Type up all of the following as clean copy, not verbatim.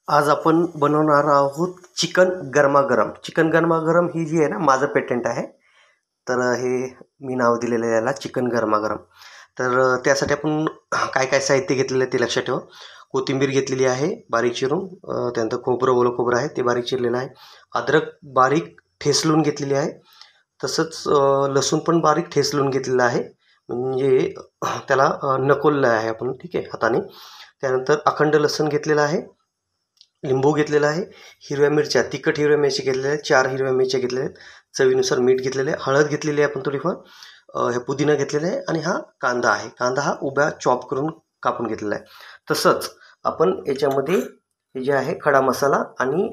आज आपण बनवणार आहोत चिकन गरमागरम. चिकन गरमागरम ही जी आहे ना, माझं पेटंट आहे. तर हे मी नाव दिलेलं आहे याला चिकन गरमागरम. तर त्यासाठी आपण काय काय साहित्य घेतलेलं आहे ते लक्षात ठेवा. कोथिंबीर घेतलेली आहे बारीक चिरून, त्यानंतर खोबरं, ओलं खोबरं आहे ते बारीक चिरलेलं आहे. अद्रक बारीक ठेचलून घेतलेली आहे. तसंच लसूण पण बारीक ठेचलून घेतलेलं आहे, म्हणजे त्याला नकोललं आहे आपण, ठीक आहे, हाताने. त्यानंतर अखंड लसूण घेतलेला आहे, लिंबू घेतलेला आहे, हिरव्या मिरच्या, तिखट हिरव्या मिरची घेतलेल्या आहेत, 4 हिरव्या मिरच्या घेतलेल्या आहेत, चवीनुसार मीठ घेतलेलं आहे, हळद घेतलेली आहे आपण थोडीफार, हे पुदिना घेतलेला आहे आणि हा कांदा आहे. कांदा हा उभ्या चॉप करून कापून घेतलेला आहे. तसंच आपण याच्यामध्ये हे जे आहे खडा मसाला आणि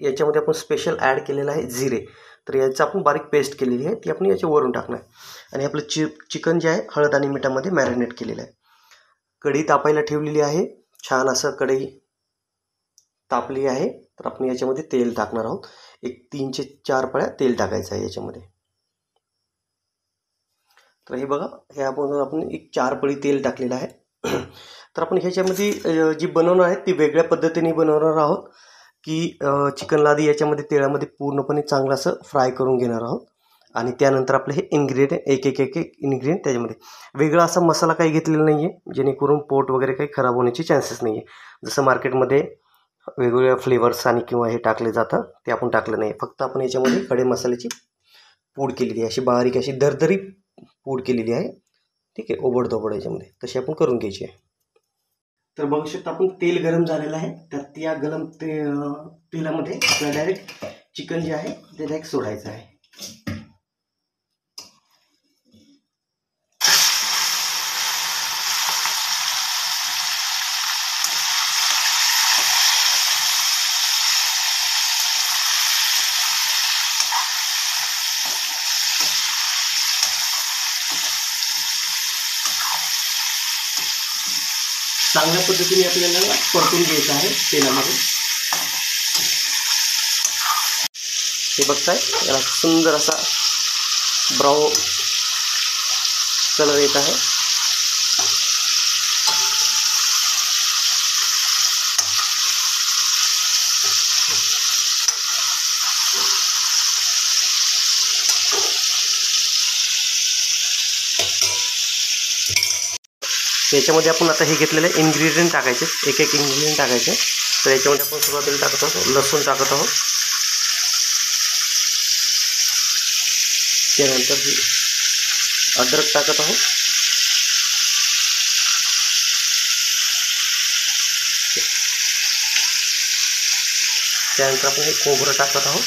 याच्यामध्ये आपण स्पेशल ॲड केलेला आहे जिरे. तर याचं आपण बारीक पेस्ट केलेली आहे, ती आपण याच्यावरून टाकणार आहे. आणि आपलं चिकन जे आहे हळद आणि मिठामध्ये मॅरिनेट केलेलं आहे. कढी तापायला ठेवलेली आहे. छान असं कढई तापली आहे. तर आपण याच्यामध्ये तेल टाकणार आहोत. एक 3 ते 4 पळ्या तेल टाकायचं आहे याच्यामध्ये. तर हे बघा, आपण एक 4 पळी तेल टाकलेलं आहे. तर आपण ह्याच्यामध्ये जी बनवणार आहे ती वेगळ्या पद्धतीने बनवणार आहोत, की चिकनला आधी याच्यामध्ये तेलामध्ये पूर्णपणे चांगलं असं फ्राय करून घेणार आहोत. आणि त्यानंतर आपलं हे इन्ग्रेडियंट एक इन्ग्रेडियंट त्याच्यामध्ये वेगळा असा मसाला काही घेतलेला नाही आहे, जेणेकरून पोट वगैरे काही खराब होण्याची चान्सेस नाही आहे. जसं मार्केटमध्ये वेगवेगळ्या फ्लेवर्स आणि किंवा हे टाकले जातं, ते आपण टाकलं नाही. फक्त आपण याच्यामध्ये खडे मसाल्याची पूड केलेली आहे, अशी बारीक अशी दरदरी पूड केलेली आहे, ठीक आहे, ओबडधोबड याच्यामध्ये तशी आपण करून घ्यायची आहे. तर बघू शकता आपण तेल गरम झालेलं आहे. तर त्या गरम तेलामध्ये आपल्याला डायरेक्ट चिकन जे आहे ते डायरेक्ट सोडायचं आहे. चांगल्या पद्धतीने आपल्याला परतून घ्यायचं आहे तेलामध्ये. हे बघताय, याला सुंदर असा ब्राऊन कलर येत आहे. याच्यामध्ये आपण आता हे घेतलेले इन्ग्रेडियंट टाकायचे, एक इन्ग्रेडियंट टाकायचे. तर याच्यामध्ये आपण सुरुवातीला टाकत आहोत लसूण टाकत आहोत. त्यानंतर ही अद्रक टाकत आहोत. त्यानंतर आपण हे खोबरं टाकत आहोत.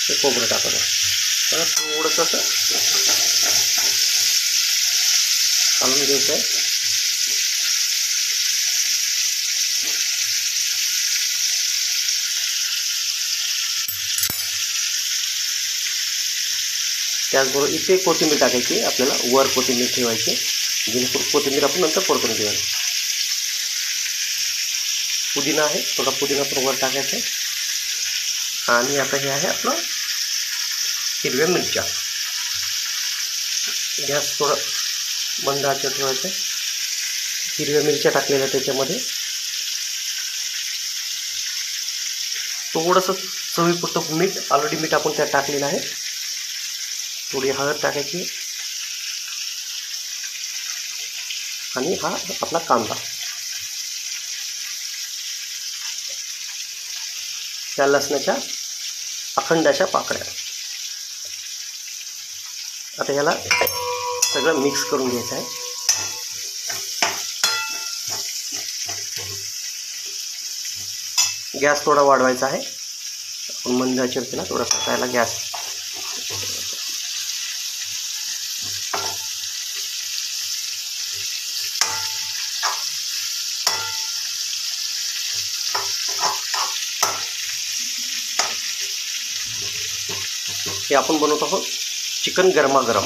हे खोबरं टाकत आहोत. तर थोडंसं असं काढून घ्यायचं आहे. त्याचबरोबर इथे कोथिंबीर टाकायची, आपल्याला वर कोथिंबीर ठेवायची, जेणेकरून कोथिंबीर आपण नंतर परतून घेऊया. पुदिना आहे, थोडा पुदिना पण वर टाकायचा आहे. आणि आता हे आहे आपलं हिरव्या मिरच्या. गॅस थोडं मंद आचेवर ठेवायचं आहे. हिरव्या मिरच्या टाकलेल्या त्याच्यामध्ये. थोडंसं चवीपुरतं मीठ, ऑलरेडी मीठ आपण त्यात टाकलेलं आहे. थोडी हळद टाकायची. आणि हा आपला कांदा, त्या लसणाच्या अखंड अशा पाकळ्या. आता याला सगळं मिक्स करून घ्यायचं आहे. गॅस थोडा वाढवायचा आहे. आपण मंद आचेवर केला, थोडासा त्याला गॅस. हे आपण बनवत आहोत चिकन गरमागरम.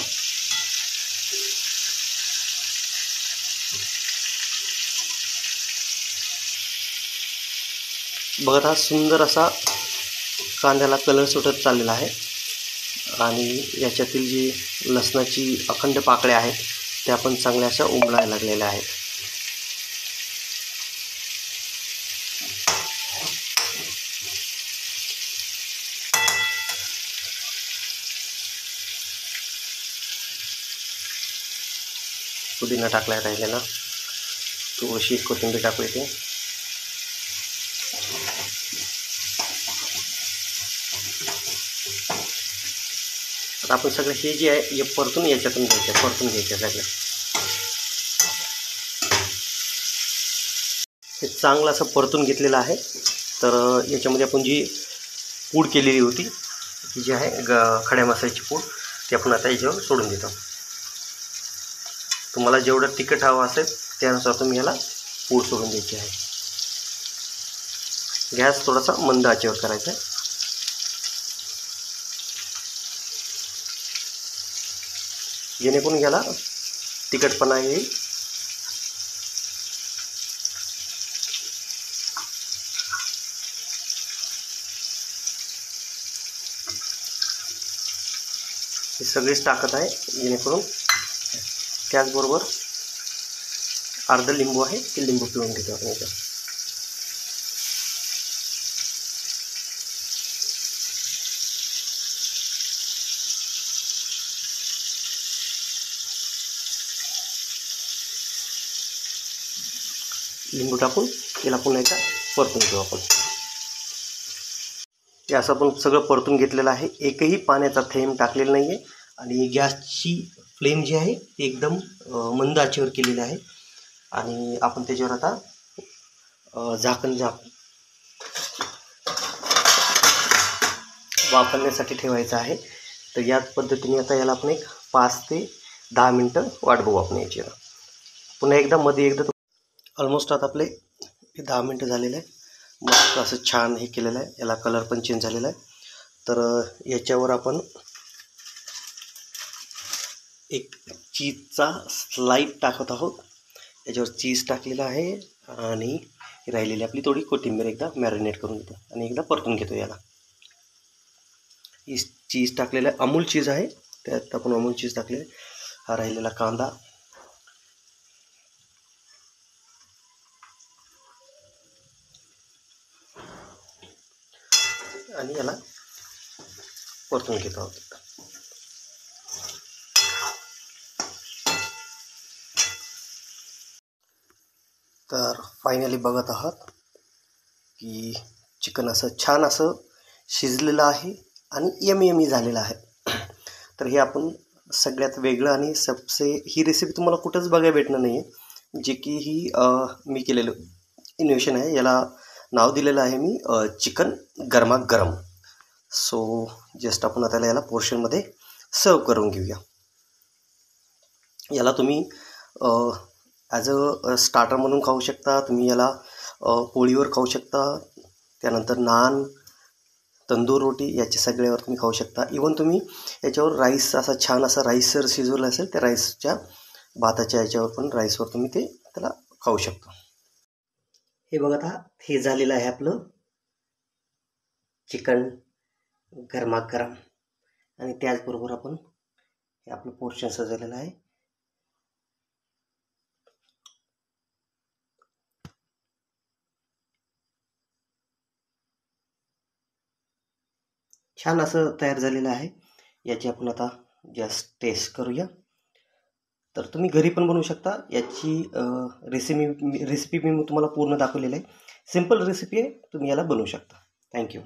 बघत हा सुंदर असा कांद्याला कलर सुटत चाललेला आहे. आणि याच्यातील जी लसणाची अखंड पाकळ्या आहेत त्या पण चांगल्या अशा उमलायला लागलेल्या आहेत. पुदिना टाकला राहिलेला, थोडीशी कोथिंबीर टाकू येते. आता आपण सगळं हे जे आहे हे परतून याच्यातून घ्यायचं, परतून घ्यायचं सगळं. हे चांगलं असं परतून घेतलेलं आहे. तर याच्यामध्ये आपण जी पूड केलेली होती ही जी आहे खड्या मसाल्याची पूड, ती आपण आता याच्यावर सोडून देतो. तुम्हाला जेवढं तिखट हवं असेल त्यानुसार तुम्ही याला पूड सोडून द्यायची आहे. गॅस थोडासा मंद आचेवर करायचा आहे, जेणेकरून याला तिखटपणा येईल. हे सगळेच टाकत आहे जेणेकरून. त्याचबरोबर अर्ध लिंबू आहे ते लिंबू पिळून घेतो आपण याच्यात. लिंबू टाकून याला पुन्हा एकदा परतून घेऊ आपण. हे असं आपण सगळं परतून घेतलेलं आहे. एकही पाण्याचा थेंब टाकलेला नाही आहे आणि गॅसची फ्लेम जी आहे ती एकदम मंद आचेवर केलेली आहे. आणि आपण त्याच्यावर आता झाकण वाफरण्यासाठी ठेवायचं आहे. तर याच पद्धतीने आता याला आपण एक 5 ते 10 मिनटं वाट बघू आपण याची. पुन्हा एकदा मध्ये एकदा ऑलमोस्ट आता आपले 10 मिनटं झालेलं आहे. मस्त असं छान हे केलेलं आहे. याला कलर पण चेंज झालेला आहे. तर याच्यावर आपण एक चीजचा स्लाइस टाकत आहोत. याच्यावर चीज टाकलेलं आहे आणि राहिलेली आपली थोडी कोथिंबीर एकदा मॅरिनेट करून घेतो आणि एकदा परतून घेतो याला. ही चीज टाकलेलं आहे, अमूल चीज आहे, त्यात आपण अमूल चीज टाकले. हा राहिलेला कांदा आणि याला परतून घेतो आहोत. तर फायनली बघत आहात की चिकन असं छान असं शिजलेलं आहे आणि यमी झालेलं आहे. तर हे आपण सगळ्यात वेगळं आणि ही रेसिपी तुम्हाला कुठंच बघायला भेटणार नाही आहे, जे की ही मी केलेलं इनोव्हेशन आहे. याला नाव दिलेलं आहे मी चिकन गरमागरम. सो जस्ट आपण आता याला पोर्शनमध्ये सर्व करून घेऊया. याला तुम्ही ॲज अ स्टार्टर म्हणून खाऊ शकता. तुम्ही याला पोळीवर खाऊ शकता, त्यानंतर नान, तंदूर रोटी याच्या सगळ्यावर तुम्ही खाऊ शकता. इवन तुम्ही याच्यावर राईस असा छान असा राईस जर शिजवलं असेल त्या राईसच्या भाताच्या याच्यावर पण राईसवर तुम्ही त्याला खाऊ शकता. हे बघा आता हे झालेलं आहे आपलं चिकन गरमागरम. आणि त्याचबरोबर आपण हे आपलं पोर्शन सजवलेलं आहे. छान असं तयार झालेलं आहे. याची आपण आता जस्ट टेस्ट करूया. तर तुम्ही घरी पण बनवू शकता. याची रेसिपी मी तुम्हाला पूर्ण दाखवलेली आहे. सिंपल रेसिपी आहे, तुम्ही याला बनवू शकता. थँक्यू.